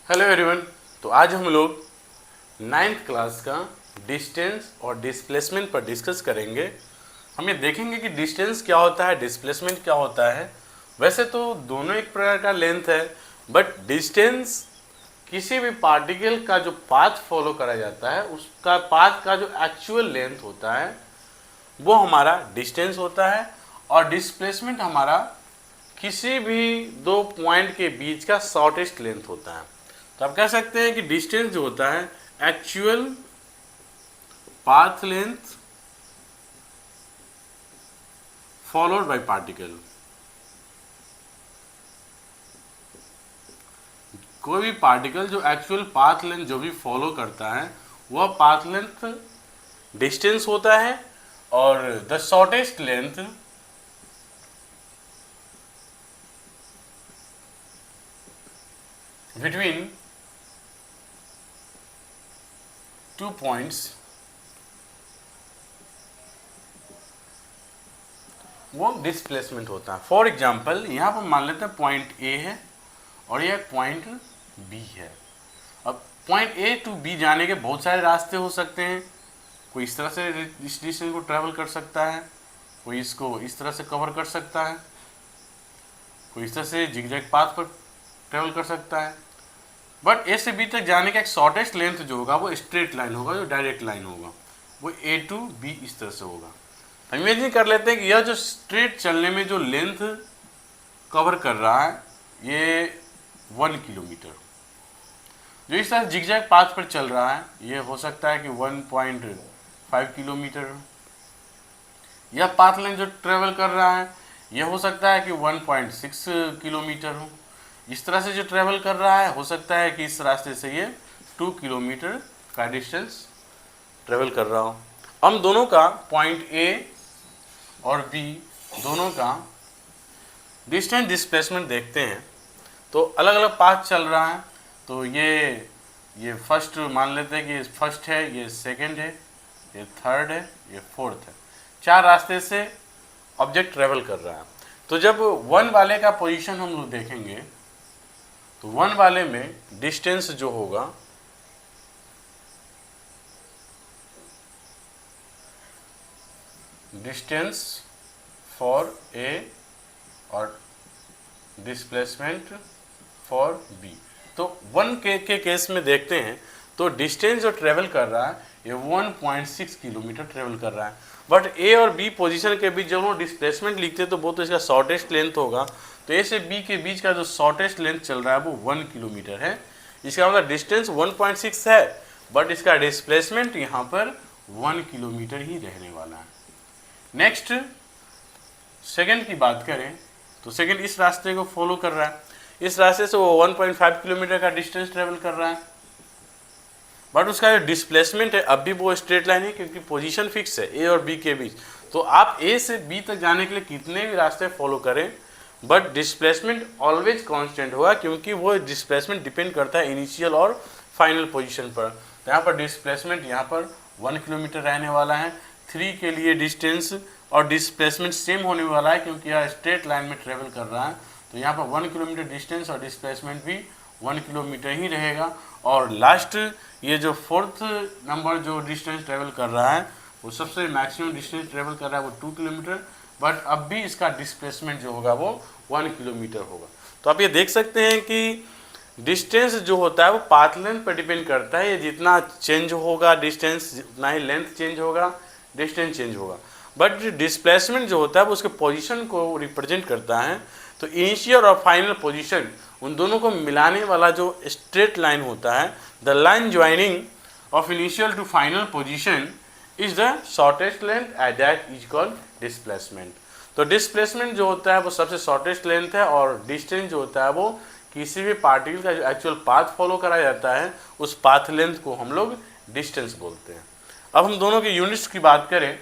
Hello everyone. तो आज हम लोग नाइन्थ क्लास का डिस्टेंस और डिस्प्लेसमेंट पर डिस्कस करेंगे। हम ये देखेंगे कि डिस्टेंस क्या होता है, डिस्प्लेसमेंट क्या होता है। वैसे तो दोनों एक प्रकार का लेंथ है, बट डिस्टेंस किसी भी पार्टिकल का जो पाथ फॉलो करा जाता है उसका पाथ का जो एक्चुअल लेंथ होता है वो हमारा डिस्टेंस होता है, और डिस्प्लेसमेंट हमारा किसी भी दो पॉइंट के बीच का शॉर्टेस्ट लेंथ होता है। तो आप कह सकते हैं कि डिस्टेंस जो होता है actual path length followed by particle. कोई भी पार्टिकल जो एक्चुअल पाथ लेंथ जो भी फॉलो करता है वह पाथ लेंथ डिस्टेंस होता है, और the shortest length between two points वो डिस्प्लेसमेंट होता है। फॉर एग्जाम्पल यहाँ पर मान लेते हैं पॉइंट ए है और यह पॉइंट बी है। अब पॉइंट ए टू बी जाने के बहुत सारे रास्ते हो सकते हैं। कोई इस तरह से इस डिस्टेंस को ट्रैवल कर सकता है, कोई इसको इस तरह से कवर कर सकता है, कोई इस तरह से जिगजैग पाथ पर ट्रैवल कर सकता है। बट ए से बी तक जाने का एक शॉर्टेस्ट लेंथ जो होगा वो स्ट्रेट लाइन होगा, जो डायरेक्ट लाइन होगा वो ए टू बी इस तरह से होगा। हम इमेजिन कर लेते हैं कि यह जो स्ट्रेट चलने में जो लेंथ कवर कर रहा है ये 1 किलोमीटर, जो इस तरह जिगजैग पाथ पर चल रहा है ये हो सकता है कि 1.5 किलोमीटर। यह पाथ लेंथ जो ट्रेवल कर रहा है यह हो सकता है कि 1.6 किलोमीटर हो। इस तरह से जो ट्रेवल कर रहा है हो सकता है कि इस रास्ते से ये 2 किलोमीटर का डिस्टेंस ट्रेवल कर रहा हो। हम दोनों का पॉइंट ए और बी दोनों का डिस्टेंस डिस्प्लेसमेंट देखते हैं। तो अलग अलग पाथ चल रहा है। तो ये फर्स्ट मान लेते हैं कि ये फर्स्ट है, ये सेकंड है, ये थर्ड है, ये फोर्थ है। 4 रास्ते से ऑब्जेक्ट ट्रेवल कर रहा है। तो जब 1 वाले का पोजीशन हम लोग देखेंगे तो 1 वाले में डिस्टेंस जो होगा डिस्टेंस फॉर ए और डिस्प्लेसमेंट फॉर बी। तो 1 के केस में देखते हैं तो डिस्टेंस जो ट्रेवल कर रहा है ये 1.6 किलोमीटर ट्रेवल कर रहा है। बट ए और बी पोजीशन के बीच जब हम डिस्प्लेसमेंट लिखते हैं तो वो तो इसका शॉर्टेस्ट लेंथ होगा। तो ए से बी के बीच का जो शॉर्टेस्ट लेंथ चल रहा है वो 1 किलोमीटर है। इसका मतलब डिस्टेंस 1.6 है, बट इसका डिस्प्लेसमेंट यहाँ पर 1 किलोमीटर ही रहने वाला है। नेक्स्ट सेकंड की बात करें तो सेकंड इस रास्ते को फॉलो कर रहा है। इस रास्ते से वो 1.5 किलोमीटर का डिस्टेंस ट्रेवल कर रहा है, बट उसका जो डिस्प्लेसमेंट है अब भी वो स्ट्रेट लाइन है क्योंकि पोजीशन फिक्स है ए और बी के बीच। तो आप ए से बी तक जाने के लिए कितने भी रास्ते फॉलो करें बट डिस्प्लेसमेंट ऑलवेज कांस्टेंट होगा, क्योंकि वो डिस्प्लेसमेंट डिपेंड करता है इनिशियल और फाइनल पोजीशन पर। तो यहाँ पर डिस्प्लेसमेंट यहाँ पर 1 किलोमीटर रहने वाला है। 3 के लिए डिस्टेंस और डिस्प्लेसमेंट सेम होने वाला है क्योंकि यह स्ट्रेट लाइन में ट्रेवल कर रहा है। तो यहाँ पर 1 किलोमीटर डिस्टेंस और डिस्प्लेसमेंट भी 1 किलोमीटर ही रहेगा। और लास्ट ये जो फोर्थ नंबर जो डिस्टेंस ट्रेवल कर रहा है वो सबसे मैक्सिमम डिस्टेंस ट्रेवल कर रहा है वो 2 किलोमीटर, बट अब भी इसका डिस्प्लेसमेंट जो होगा वो 1 किलोमीटर होगा। तो आप ये देख सकते हैं कि डिस्टेंस जो होता है वो पाथ लेंथ पर डिपेंड करता है। ये जितना चेंज होगा डिस्टेंस उतना ही लेंथ चेंज होगा, डिस्टेंस चेंज होगा। बट डिस्प्लेसमेंट जो होता है वो उसके पोजीशन को रिप्रेजेंट करता है। तो इनिशियल और फाइनल पोजीशन उन दोनों को मिलाने वाला जो स्ट्रेट लाइन होता है, the line joining of initial to final position is the shortest length at that is called displacement. तो डिस्प्लेसमेंट जो होता है वो सबसे शॉर्टेस्ट लेंथ है, और डिस्टेंस जो होता है वो किसी भी पार्टिकल का जो एक्चुअल पाथ फॉलो करा जाता है उस पाथ लेंथ को हम लोग डिस्टेंस बोलते हैं। अब हम दोनों के यूनिट्स की बात करें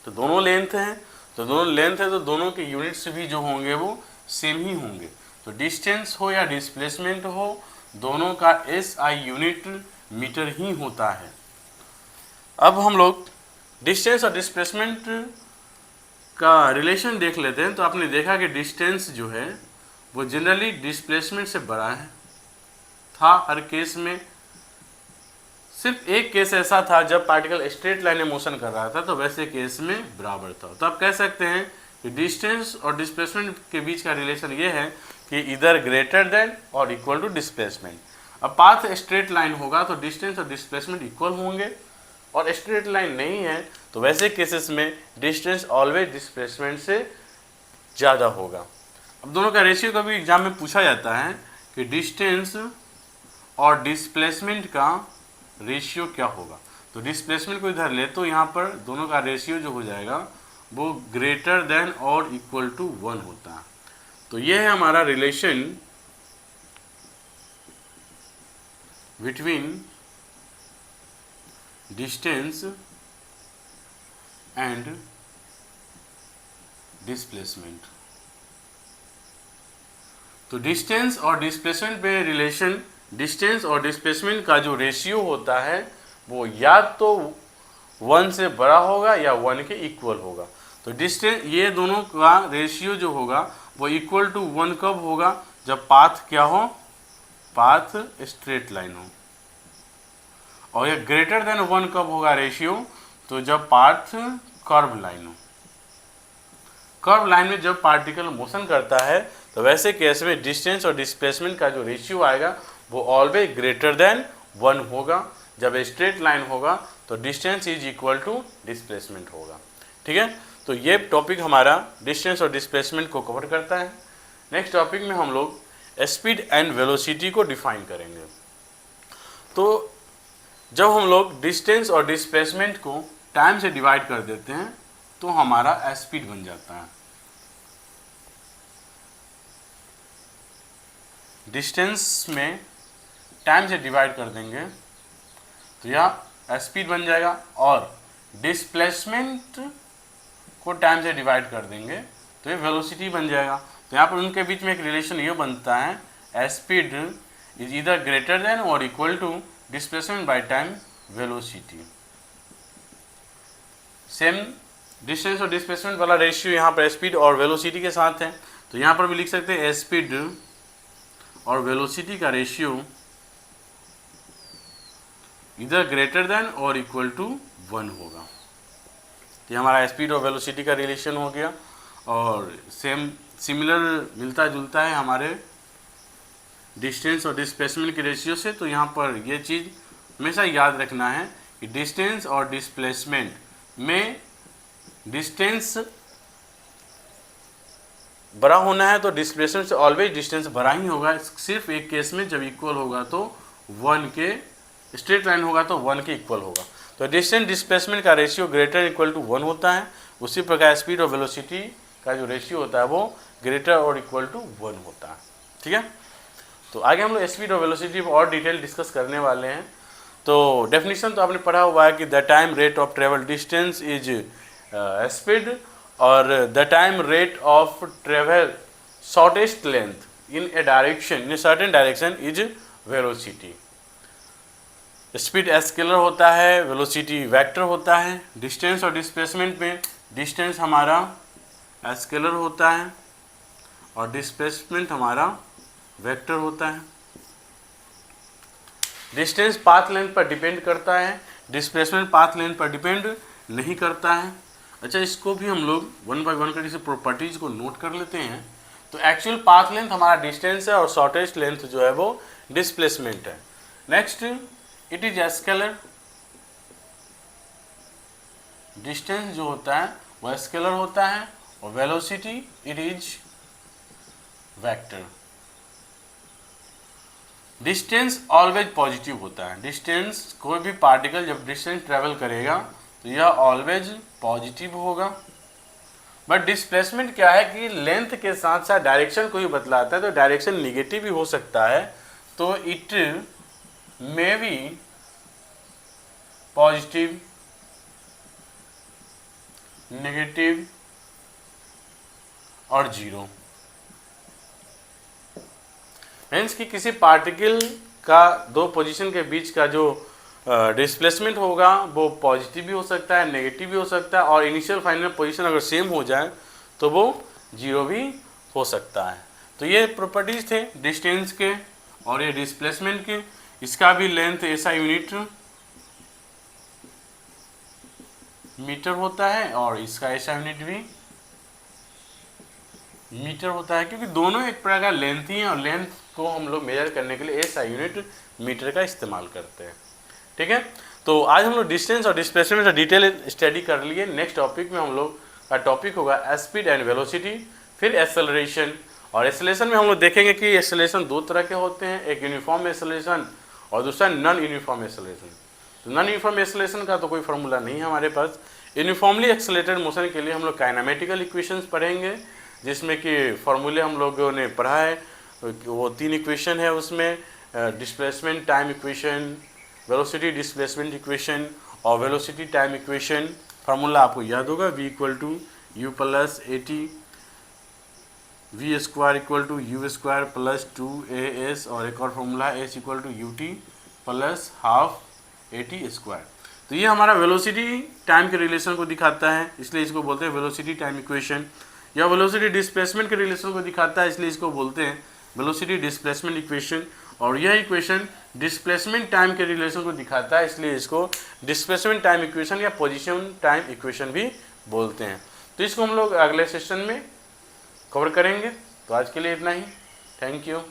तो दोनों लेंथ हैं। तो दोनों लेंथ है तो दोनों के यूनिट्स भी जो होंगे वो सेम ही होंगे। तो डिस्टेंस हो या डिस्प्लेसमेंट हो दोनों का SI यूनिट मीटर ही होता है। अब हम लोग डिस्टेंस और डिस्प्लेसमेंट का रिलेशन देख लेते हैं। तो आपने देखा कि डिस्टेंस जो है वो जनरली डिस्प्लेसमेंट से बड़ा है। था हर केस में, सिर्फ एक केस ऐसा था जब पार्टिकल स्ट्रेट लाइन में मोशन कर रहा था, तो वैसे केस में बराबर था। तो आप कह सकते हैं कि डिस्टेंस और डिस्प्लेसमेंट के बीच का रिलेशन ये है कि इधर ग्रेटर देन और इक्वल टू डिस्प्लेसमेंट। अब पाथ स्ट्रेट लाइन होगा तो डिस्टेंस और डिस्प्लेसमेंट इक्वल होंगे, और स्ट्रेट लाइन नहीं है तो वैसे केसेस में डिस्टेंस ऑलवेज डिस्प्लेसमेंट से ज़्यादा होगा। अब दोनों का रेशियो कभी एग्जाम में पूछा जाता है कि डिस्टेंस और डिस्प्लेसमेंट का रेशियो क्या होगा। तो डिस्प्लेसमेंट को इधर ले तो यहाँ पर दोनों का रेशियो जो हो जाएगा वो ग्रेटर देन और इक्वल टू 1 होता है। तो ये है हमारा relation between distance and displacement. तो डिस्टेंस और डिस्प्लेसमेंट में रिलेशन, डिस्टेंस और डिस्प्लेसमेंट का जो रेशियो होता है वो या तो 1 से बड़ा होगा या 1 के इक्वल होगा। तो डिस्टेंस, ये दोनों का रेशियो जो होगा वो इक्वल टू 1 कब होगा, जब पाथ क्या हो, पाथ स्ट्रेट लाइन हो। और ये ग्रेटर देन 1 कब होगा रेशियो, तो जब पाथ कर्व लाइन हो। कर्व लाइन में जब पार्टिकल मोशन करता है तो वैसे केस में डिस्टेंस और डिस्प्लेसमेंट का जो रेशियो आएगा वो ऑलवेज ग्रेटर देन 1 होगा। जब स्ट्रेट लाइन होगा तो distance is equal to displacement होगा। ठीक है, तो ये टॉपिक हमारा डिस्टेंस और डिस्प्लेसमेंट को कवर करता है। नेक्स्ट टॉपिक में हम लोग स्पीड एंड वेलोसिटी को डिफाइन करेंगे। तो जब हम लोग डिस्टेंस और डिस्प्लेसमेंट को टाइम से डिवाइड कर देते हैं तो हमारा स्पीड बन जाता है। डिस्टेंस में टाइम से डिवाइड कर देंगे तो यह स्पीड बन जाएगा, और डिस्प्लेसमेंट को टाइम से डिवाइड कर देंगे तो ये वेलोसिटी बन जाएगा। तो यहाँ पर उनके बीच में एक रिलेशन ये बनता है, स्पीड इज इधर ग्रेटर देन और equal to displacement by time velocity. Same distance और डिस्प्लेसमेंट वाला रेशियो यहाँ पर स्पीड और वेलोसिटी के साथ है। तो यहाँ पर भी लिख सकते हैं स्पीड और वेलोसिटी का रेशियो इधर ग्रेटर देन और इक्वल टू 1 होगा। तो हमारा स्पीड और वेलोसिटी का रिलेशन हो गया, और सेम सिमिलर मिलता जुलता है हमारे डिस्टेंस और डिस्प्लेसमेंट के रेशियो से। तो यहाँ पर ये चीज़ हमेशा याद रखना है कि डिस्टेंस और डिस्प्लेसमेंट में डिस्टेंस बड़ा होना है तो डिस्प्लेसमेंट से ऑलवेज डिस्टेंस बड़ा ही होगा। सिर्फ एक केस में जब इक्वल होगा तो 1 के, स्ट्रेट लाइन होगा तो 1 के इक्वल होगा। तो डिस्टेंस डिस्प्लेसमेंट का रेशियो ग्रेटर इक्वल टू 1 होता है। उसी प्रकार स्पीड और वेलोसिटी का जो रेशियो होता है वो ग्रेटर और इक्वल टू 1 होता है। ठीक है, तो आगे हम लोग स्पीड और वेलोसिटी पर और डिटेल डिस्कस करने वाले हैं। तो डेफिनेशन तो आपने पढ़ा हुआ है कि the time rate of travel distance is speed, और the time rate of travel shortest length in a direction, in a certain direction is velocity. Speed scalar होता है, वेलोसिटी वेक्टर होता है। डिस्टेंस और डिस्प्लेसमेंट में डिस्टेंस हमारा scalar होता है और डिस्प्लेसमेंट हमारा वेक्टर होता है। डिस्टेंस पाथ लेंथ पर डिपेंड करता है, डिस्प्लेसमेंट पाथ लेंथ पर डिपेंड नहीं करता है। अच्छा, इसको भी हम लोग 1 बाय 1 करके प्रॉपर्टीज को नोट कर लेते हैं। तो एक्चुअल पाथ लेंथ हमारा डिस्टेंस है और शॉर्टेस्ट लेंथ जो है वो डिस्प्लेसमेंट है। Next, it is scalar. Distance जो होता है वह स्केलर होता है, और velocity it is vector. Distance always positive होता है। डिस्टेंस, कोई भी पार्टिकल जब डिस्टेंस ट्रेवल करेगा तो यह ऑलवेज पॉजिटिव होगा। बट डिस्प्लेसमेंट क्या है कि लेंथ के साथ साथ डायरेक्शन को ही बतलाता है, तो डायरेक्शन निगेटिव भी हो सकता है। तो it may be positive, negative और जीरो। मीन्स कि किसी पार्टिकल का दो पोजीशन के बीच का जो डिस्प्लेसमेंट होगा वो पॉजिटिव भी हो सकता है, नेगेटिव भी हो सकता है, और इनिशियल फाइनल पोजीशन अगर सेम हो जाए तो वो जीरो भी हो सकता है। तो ये प्रॉपर्टीज थे डिस्टेंस के और ये डिस्प्लेसमेंट के इसका भी लेंथ ऐसा यूनिट मीटर होता है और इसका ऐसा यूनिट भी मीटर होता है, क्योंकि दोनों एक प्रकार का लेंथ ही है और लेंथ को हम लोग मेजर करने के लिए ऐसा यूनिट मीटर का इस्तेमाल करते हैं। ठीक है, तो आज हम लोग डिस्टेंस और डिस्प्लेसमेंट का डिटेल स्टडी कर लिए। नेक्स्ट टॉपिक में हम लोग का टॉपिक होगा स्पीड एंड वेलोसिटी, फिर एक्सेलरेशन। और एक्सेलरेशन में हम लोग देखेंगे कि एक्सेलरेशन दो तरह के होते हैं, एक यूनिफॉर्म एक्सेलरेशन और दूसरा नॉन यूनिफॉर्म एक्सेलरेशन। तो नॉन यूनिफॉर्म एक्सेलरेशन का तो कोई फार्मूला नहीं है हमारे पास। यूनिफॉर्मली एक्सेलरेटेड मोशन के लिए हम लोग काइनेमेटिकल इक्वेशंस पढ़ेंगे, जिसमें कि फॉर्मूले हम लोगों ने पढ़ा है। वो 3 इक्वेशन है उसमें, displacement time equation, velocity displacement equation और वेलोसिटी टाइम इक्वेशन। फार्मूला आपको याद होगा, v equal to u plus a t, v square equal to u square plus 2as, और एक और formula s equal to u t plus half a t square. तो ये हमारा वेलोसिटी टाइम के रिलेशन को दिखाता है, इसलिए इसको बोलते हैं वेलोसिटी टाइम इक्वेशन। या वेलोसिटी डिस्प्लेसमेंट के रिलेशन को दिखाता है, इसलिए इसको बोलते हैं वेलोसिटी डिस्प्लेसमेंट इक्वेशन। और यह इक्वेशन डिस्प्लेसमेंट टाइम के रिलेशन को दिखाता है, इसलिए इसको डिस्प्लेसमेंट टाइम इक्वेशन या पोजीशन टाइम इक्वेशन भी बोलते हैं। तो इसको हम लोग अगले सेशन में कवर करेंगे। तो आज के लिए इतना ही। Thank you.